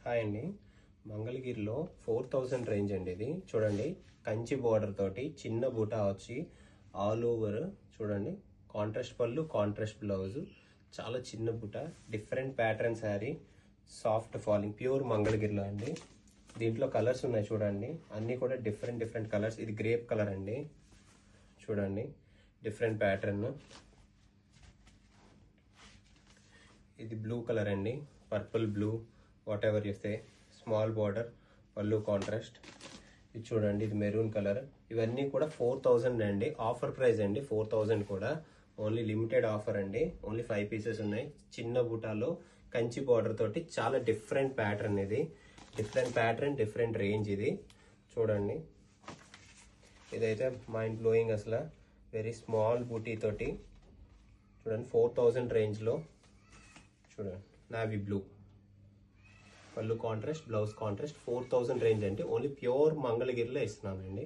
Hi అండి. మంగళగిరిలో 4000 range అండి. ఇది చూడండి, కంచి బోర్డర్ తోటి చిన్న బూటా వచ్చి ఆల్ ఓవర్ చూడండి, కాంట్రాస్ట్ పళ్ళు, కాంట్రాస్ట్ బ్లౌజ్, చాలా చిన్న బూటా, different pattern sari, soft falling, pure మంగళగిరిలో అండి. దీంట్లో కలర్స్ ఉన్నాయి చూడండి, అన్నీ కూడా డిఫరెంట్ డిఫరెంట్ కలర్స్. ఇది గ్రేప్ కలర్ అండి, చూడండి డిఫరెంట్ ప్యాటర్న్. ఇది బ్లూ కలర్ అండి, పర్పుల్ బ్లూ, వాట్ ఎవర్ చేస్తే, స్మాల్ బార్డర్, పళ్ళు కాంట్రాస్ట్. ఇది చూడండి, ఇది మెరూన్ కలర్. ఇవన్నీ కూడా 4000 అండి, ఆఫర్ ప్రైస్ అండి. 4000 కూడా ఓన్లీ లిమిటెడ్ ఆఫర్ అండి. ఓన్లీ 5 పీసెస్ ఉన్నాయి. చిన్న బూటాలో కంచి బార్డర్ తోటి చాలా డిఫరెంట్ ప్యాటర్న్. ఇది డిఫరెంట్ ప్యాటర్న్, డిఫరెంట్ రేంజ్. ఇది చూడండి, ఇదైతే మైండ్ బ్లోయింగ్ అసలు. వెరీ స్మాల్ బూటీ తోటి చూడండి, 4000 రేంజ్లో చూడండి. నావీ బ్లూ, పళ్ళు కాంట్రాస్ట్, బ్లౌజ్ కాంట్రాస్ట్, 4000 రేంజ్ అంటే ఓన్లీ ప్యూర్ మంగళగిరిలో ఇస్తున్నానండి.